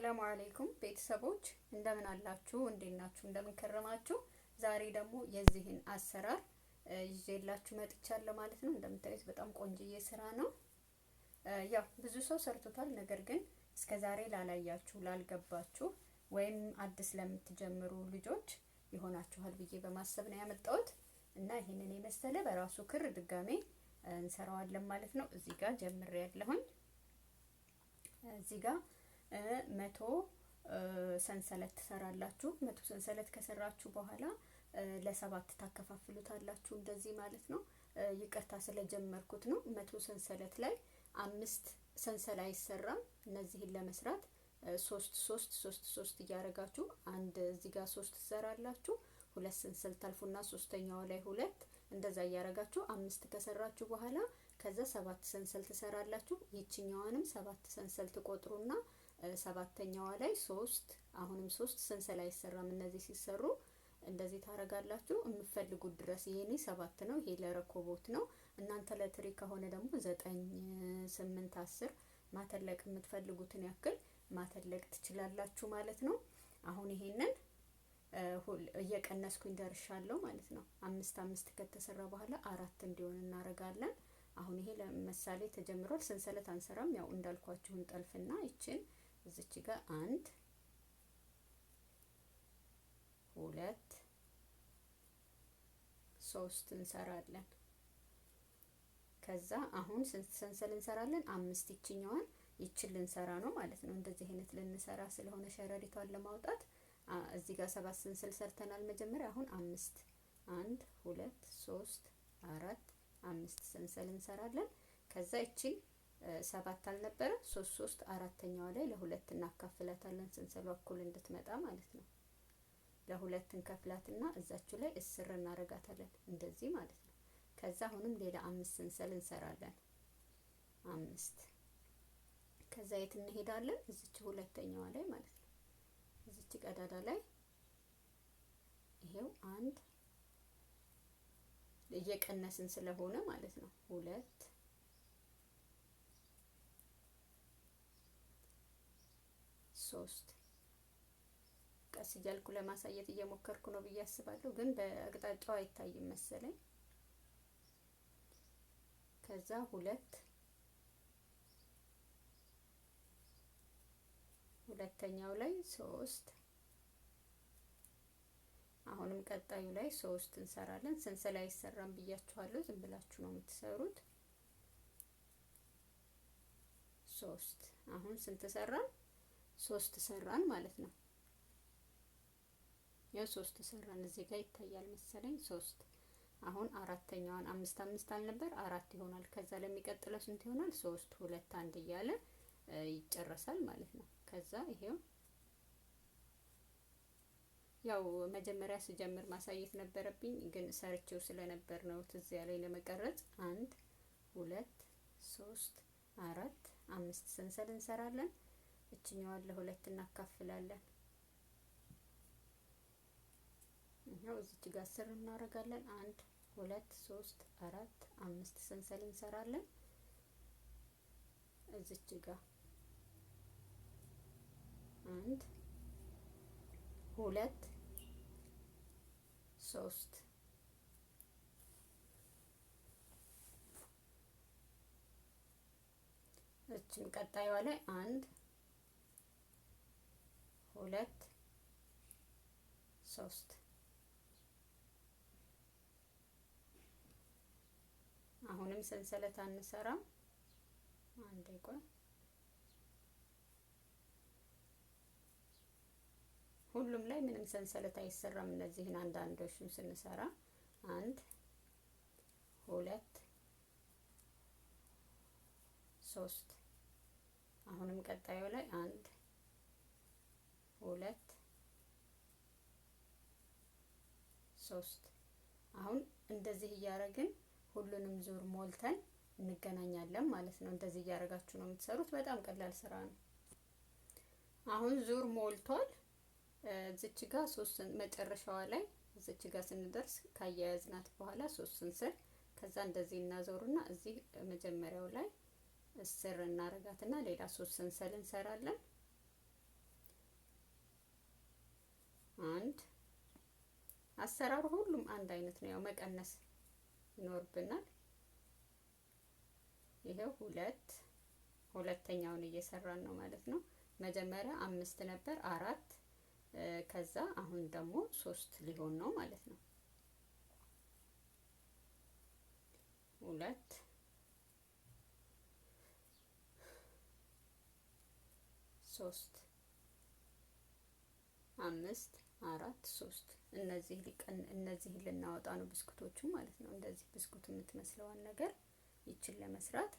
ሰላም አለይኩም ቤተሰቦች እንደምን አላችሁ? እንዴት ናችሁ? እንደምን ከረማችሁ? ዛሬ ደግሞ የዚህን አሰራር ይዤላችሁ መጥቻለሁ ማለት ነው። እንደምታዩት በጣም ቆንጆዬ ስራ ነው። ያው ብዙ ሰው ሰርቶታል። ነገር ግን እስከዛሬ ላላያችሁ፣ ላልገባችሁ ወይም አዲስ ለምትጀምሩ ልጆች ይሆናችኋል ብዬ በማሰብ ነው ያመጣሁት እና ይሄንን የመሰለ በራሱ ክር ድጋሜ እንሰራዋለን ማለት ነው። እዚህ ጋር ጀምሬያለሁኝ። እዚህ ጋር 100 ሰንሰለት ትሰራላችሁ። 100 ሰንሰለት ከሰራችሁ በኋላ ለሰባት ታከፋፍሉታላችሁ እንደዚህ ማለት ነው። ይቅርታ ስለጀመርኩት ነው። 100 ሰንሰለት ላይ 5 ሰንሰል አይሰራም። እነዚህን ለመስራት 3 እያደረጋችሁ አንድ እዚህ ጋር 3 ትሰራላችሁ። 2 ሰንሰል ታልፉና ሶስተኛው ላይ 2 እንደዛ እያደረጋችሁ 5 ከሰራችሁ በኋላ ከዛ 7 ሰንሰል ትሰራላችሁ። ይችኛዋንም 7 ሰንሰል ትቆጥሩና ሰባተኛዋ ላይ 3 አሁንም 3 ሰንሰል አይሰራም። እነዚህ ሲሰሩ እንደዚህ ታረጋላችሁ የምትፈልጉት ድረስ። ይሄኔ 7 ነው፣ ይሄ ለረኮቦት ነው። እናንተ ለትሪ ከሆነ ደግሞ 9፣ 8፣ 10 ማተለቅ የምትፈልጉትን ያክል ማተለቅ ትችላላችሁ ማለት ነው። አሁን ይሄንን እየቀነስኩኝ ደርሻለሁ ማለት ነው። 5 ከተሰራ በኋላ 4 እንዲሆን እናረጋለን። አሁን ይሄ ለምሳሌ ተጀምሯል። ሰንሰለት አንሰራም። ያው እንዳልኳችሁ እንጠልፍና ይችን እዚች ጋር 1 2 3 እንሰራለን። ከዛ አሁን ስንት ሰንሰል እንሰራለን? 5 ይችኛዋን ይችን ልንሰራ ነው ማለት ነው። እንደዚህ አይነት ልንሰራ ስለሆነ ሸረሪቷን ለማውጣት እዚህ ጋር 7 ሰንሰል ሰርተናል መጀመሪያ። አሁን 5 1 2 3 4 5 ሰንሰል እንሰራለን። ከዛ ይቺን 7 አልነበረ 3 አራተኛዋ ላይ ለሁለት እናካፍላታለን። ሰንሰሏ እኩል እንድትመጣ ማለት ነው። ለሁለት እንከፍላትና እዛችሁ ላይ እስር እናረጋታለን እንደዚህ ማለት ነው። ከዛ አሁንም ሌላ 5 ሰንሰል እንሰራለን። 5 ከዛ የት እንሄዳለን? እዚች ሁለተኛዋ ላይ ማለት ነው። እዚች ቀዳዳ ላይ ይሄው 1 እየቀነስን ስለሆነ ማለት ነው 2 3 ቀስ እያልኩ ለማሳየት እየሞከርኩ ነው ብዬ አስባለሁ፣ ግን በአቅጣጫው አይታይም መሰለኝ። ከዛ 2 ሁለተኛው ላይ 3 አሁንም ቀጣዩ ላይ 3 እንሰራለን። ሰንሰል አይሰራም ብያችኋለሁ። ዝም ብላችሁ ነው የምትሰሩት። 3 አሁን ስንት ሰራን? 3 ሰራን ማለት ነው። ያው 3 ሰራን። እዚህ ጋር ይታያል መሰለኝ 3። አሁን አራተኛዋን 5 አልነበር 4 ይሆናል። ከዛ ለሚቀጥለው ስንት ይሆናል? 3 2 1 እያለ ይጨረሳል ማለት ነው። ከዛ ይሄው ያው መጀመሪያ ስጀምር ማሳየት ነበረብኝ፣ ግን ሰርቼው ስለነበር ነው ትዝ ያለኝ ለመቀረጽ። 1 2 3 4 5 ሰንሰል እንሰራለን። እችኛዋን ለሁለት እናካፍላለን። ይሄው እዚች ጋር 10 እናረጋለን። 1 2 3 4 5 ሰንሰል እንሰራለን። እዚች ጋር 1 2 3 እችን ቀጣዩዋ ላይ 1 2 3 አሁንም ሰንሰለት አንሰራም። አንዴ ቆይ፣ ሁሉም ላይ ምንም ሰንሰለት አይሰራም። እነዚህን አንዳንዶቹን ስንሰራ 1 2 3 አሁንም ቀጣዩ ላይ 1 2 3 አሁን እንደዚህ እያረግን ሁሉንም ዙር ሞልተን እንገናኛለን ማለት ነው። እንደዚህ እያረጋችሁ ነው የምትሰሩት። በጣም ቀላል ስራ ነው። አሁን ዙር ሞልቷል። እዚች ጋር 3 መጨረሻዋ ላይ እዚች ጋር ስንደርስ ካያያዝናት በኋላ 3 ሰንሰል ከዛ እንደዚህ እናዞርና እዚህ መጀመሪያው ላይ እስር እናረጋትና ሌላ 3 ሰንሰል እንሰራለን። አሰራሩ ሁሉም አንድ አይነት ነው። ያው መቀነስ ይኖርብናል። ይሄው ሁለተኛውን እየሰራን ነው ማለት ነው። መጀመሪያ 5 ነበር 4 ከዛ አሁን ደግሞ 3 ሊሆን ነው ማለት ነው። 2 3 5 4 3 እነዚህ ልናወጣ ነው ብስኩቶቹ ማለት ነው። እንደዚህ ብስኩት የምትመስለዋን ነገር ይችን ለመስራት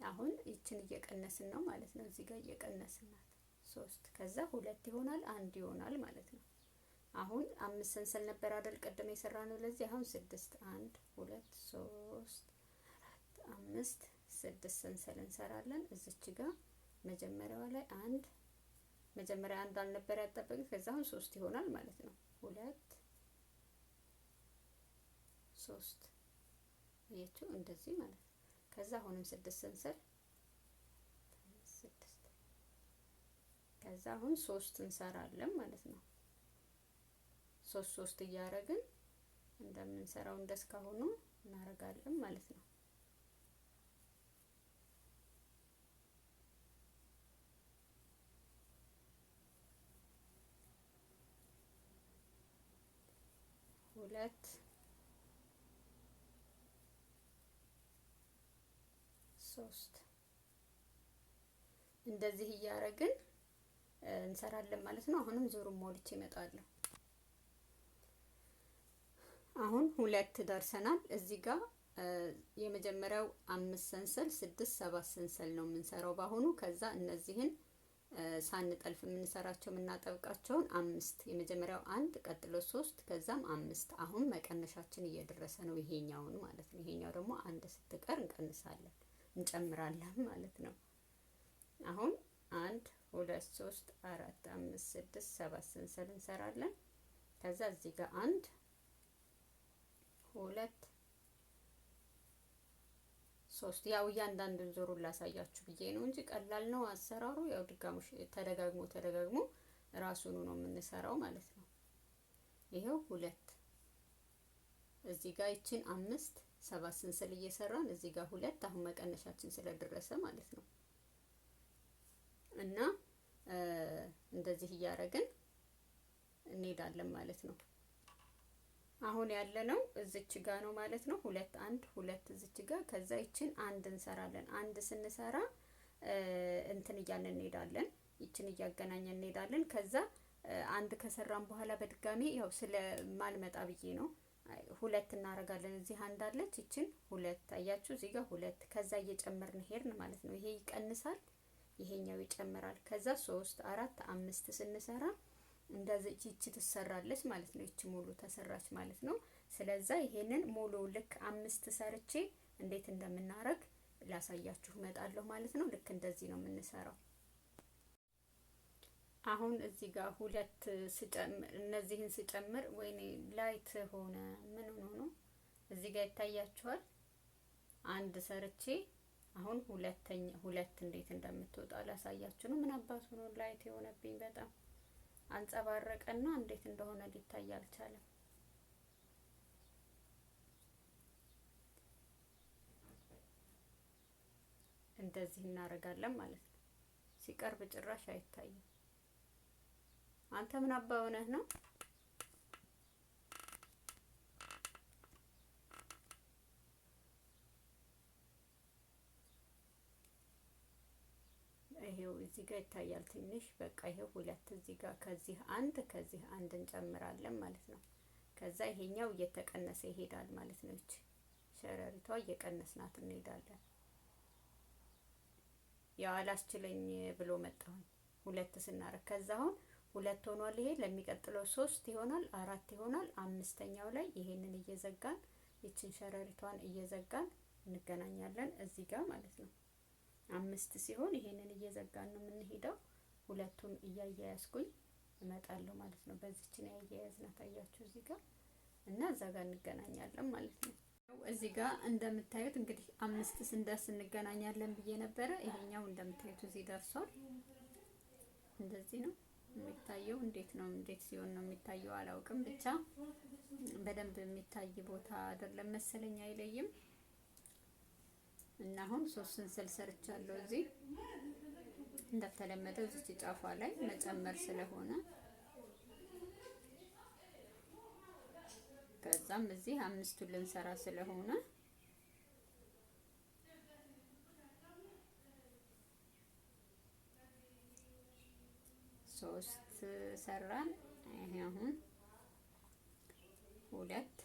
አሁን ይችን እየቀነስን ነው ማለት ነው። እዚህ ጋር እየቀነስን ናት 3 ከዛ 2 ይሆናል 1 ይሆናል ማለት ነው። አሁን 5 ሰንሰል ነበር አይደል ቀደም የሰራነው። ለዚህ አሁን 6 1 2 3 4 5 6 ሰንሰል እንሰራለን። እዚች ጋር መጀመሪያዋ ላይ መጀመሪያ 1 አልነበር ያጠበቅን። ከዛ አሁን 3 ይሆናል ማለት ነው። 2 3 አያችሁ እንደዚህ ማለት ነው። ከዛ አሁንም 6 ሰንሰል 6 ከዛ አሁን 3 እንሰራለን ማለት ነው። 3 እያደረግን እንደምንሰራው እንደስካሁኑ እናደርጋለን ማለት ነው። ሁለት 3 እንደዚህ እያደረግን እንሰራለን ማለት ነው። አሁንም ዙሩን ሞልቼ እመጣለሁ። አሁን 2 ደርሰናል። እዚህ ጋር የመጀመሪያው 5 ሰንሰል 6 7 ሰንሰል ነው የምንሰራው በአሁኑ። ከዛ እነዚህን ሳንጠልፍ የምንሰራቸው የምናጠብቃቸውን 5 የመጀመሪያው 1 ቀጥሎ 3 ከዛም 5። አሁን መቀነሻችን እየደረሰ ነው ይሄኛውን ማለት ነው። ይሄኛው ደግሞ 1 ስትቀር እንጨምራለን ማለት ነው። አሁን 1 2 3 4 5 6 7 ሰንሰል እንሰራለን። ከዛ እዚህ ጋር 1 2 3 ያው እያንዳንዱን ዙሩን ላሳያችሁ ብዬ ነው እንጂ ቀላል ነው አሰራሩ። ያው ድጋሙሽ ተደጋግሞ ራሱን ነው የምንሰራው ማለት ነው። ይሄው 2 እዚህ ጋር ይችን 5 7 ሰንሰል እየሰራን እዚህ ጋር 2 አሁን መቀነሻችን ስለደረሰ ማለት ነው። እና እንደዚህ እያደረግን እንሄዳለን ማለት ነው። አሁን ያለነው እዚች ጋር ነው ማለት ነው። 2 1 2 እዚች ጋር ከዛ ይችን 1 እንሰራለን። 1 ስንሰራ እንትን እያልን እንሄዳለን። ይችን እያገናኘን እንሄዳለን። ከዛ 1 ከሰራን በኋላ በድጋሚ ያው ስለማልመጣ ብዬ ነው 2 እናደርጋለን። እዚህ 1 አለች ይችን 2 አያችሁ እዚህ ጋር 2 ከዛ እየጨመርን ሄድን ማለት ነው። ይሄ ይቀንሳል ይሄኛው ይጨምራል። ከዛ 3 4 5 ስንሰራ እንደዚህ ይቺ ትሰራለች ማለት ነው። ይቺ ሙሉ ተሰራች ማለት ነው። ስለዛ ይሄንን ሙሉ ልክ 5 ሰርቼ እንዴት እንደምናረግ ላሳያችሁ እመጣለሁ ማለት ነው። ልክ እንደዚህ ነው የምንሰራው። አሁን እዚህ ጋር 2 ስጨምር እነዚህን ስጨምር ወይኔ ላይት ሆነ ምን ሆኖ እዚህ ጋር ይታያችኋል። 1 ሰርቼ አሁን 2 እንዴት እንደምትወጣ ላሳያችሁ ነው። ምን አባቱ ነው ላይት የሆነብኝ በጣም አንጸባረቀና እንዴት እንደሆነ ሊታይ አልቻለም። እንደዚህ እናደርጋለን ማለት ነው። ሲቀርብ ጭራሽ አይታይም። አንተ ምን አባ ሆነህ ነው? ይሄው እዚህ ጋር ይታያል ትንሽ። በቃ ይሄው 2 እዚህ ጋር ከዚህ 1 እንጨምራለን ማለት ነው። ከዛ ይሄኛው እየተቀነሰ ይሄዳል ማለት ነው። እቺ ሸረሪቷ እየቀነስናት እንሄዳለን። ያው አላስችለኝ ብሎ መጣሁ 2 ስናረግ። ከዛ አሁን 2 ሆኗል። ይሄ ለሚቀጥለው 3 ይሆናል 4 ይሆናል። 5ኛው ላይ ይሄንን እየዘጋን ይችን ሸረሪቷን እየዘጋን እንገናኛለን እዚህ ጋር ማለት ነው። 5 ሲሆን ይሄንን እየዘጋን ነው የምንሄደው። 2ቱን እያያያዝኩኝ እመጣለሁ ማለት ነው። በዚህች ነው ያያያዝናት አያችሁ እዚህ ጋር እና እዛ ጋር እንገናኛለን ማለት ነው። እዚህ ጋር እንደምታዩት እንግዲህ 5 ስንደርስ እንገናኛለን ብዬ ነበረ። ይሄኛው እንደምታዩት እዚህ ደርሷል። እንደዚህ ነው የሚታየው እንዴት ሲሆን ነው የሚታየው አላውቅም። ብቻ በደንብ የሚታይ ቦታ አይደለም መሰለኝ፣ አይለይም። እና አሁን 3 ሰንሰል ሰርቻለሁ። እዚህ እንደተለመደው እዚህ ጫፏ ላይ መጨመር ስለሆነ ከዛም እዚህ 5ቱን ልንሰራ ስለሆነ 3 ሰራን። ይሄ አሁን 2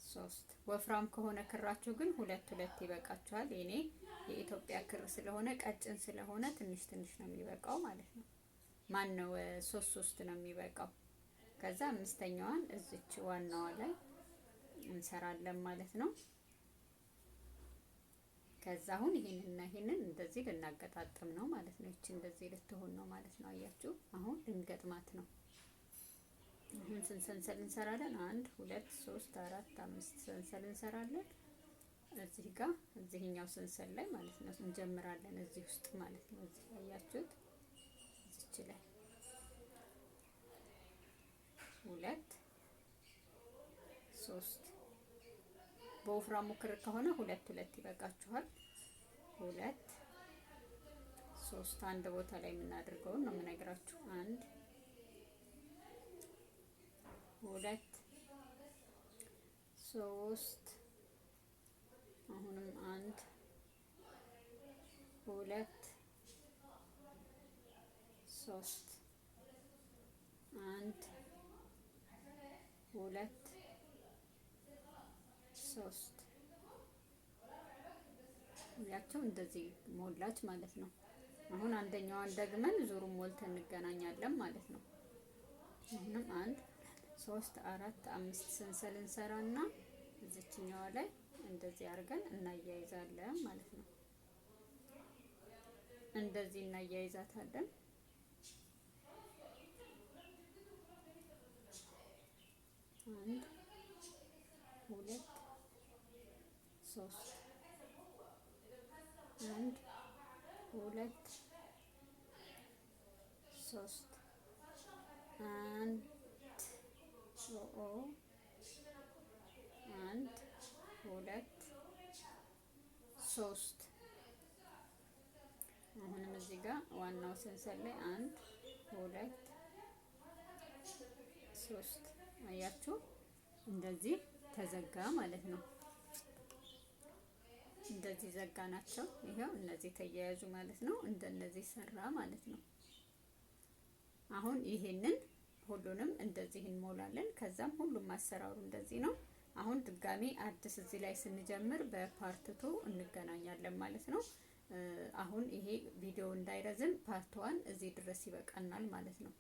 3። ወፍራም ከሆነ ክራችሁ ግን 2 ይበቃችኋል። የኔ የኢትዮጵያ ክር ስለሆነ ቀጭን ስለሆነ ትንሽ ነው የሚበቃው ማለት ነው። ማን ነው 3 ነው የሚበቃው። ከዛ 5ኛዋን እዚች ዋናዋ ላይ እንሰራለን ማለት ነው። ከዛ አሁን ይሄንን እንደዚህ ልናገጣጥም ነው ማለት ነው። እቺ እንደዚህ ልትሆን ነው ማለት ነው። አያችሁ አሁን ልንገጥማት ነው። አሁን ስንት ሰንሰል እንሰራለን? 1 2 3 4 5 ሰንሰል እንሰራለን። እዚህ ጋር እዚህኛው ሰንሰል ላይ ማለት ነው እንጀምራለን፣ እዚህ ውስጥ ማለት ነው። እዚህ አያችሁት? እዚች ላይ 2 3 በወፍራሙ ክር ከሆነ 2 ይበቃችኋል። 2 3 አንድ ቦታ ላይ የምናደርገውን ነው የምነግራችሁ። 1 2 3 አሁንም 1 2 3 1 2 3 ያቸው እንደዚህ ሞላች ማለት ነው። አሁን አንደኛዋን ደግመን ዙሩን ሞልተን እንገናኛለን ማለት ነው። አሁንም 1 3 4 5 ሰንሰል እንሰራና እዚችኛዋ ላይ እንደዚህ አድርገን እናያይዛለን ማለት ነው። እንደዚህ እናያይዛታለን። አንድ 2 3 1 2 3 1 2 3 አሁንም እዚህ ጋር ዋናው ሰንሰል ላይ 1 2 3 አያችሁ፣ እንደዚህ ተዘጋ ማለት ነው። እንደዚህ ዘጋ ናቸው። ይሄው እነዚህ ተያያዙ ማለት ነው። እንደነዚህ ሰራ ማለት ነው። አሁን ይሄንን ሁሉንም እንደዚህ እንሞላለን። ከዛም ሁሉም አሰራሩ እንደዚህ ነው። አሁን ድጋሚ አዲስ እዚህ ላይ ስንጀምር በፓርት 2 እንገናኛለን ማለት ነው። አሁን ይሄ ቪዲዮ እንዳይረዝም ፓርት 1 እዚህ ድረስ ይበቃናል ማለት ነው።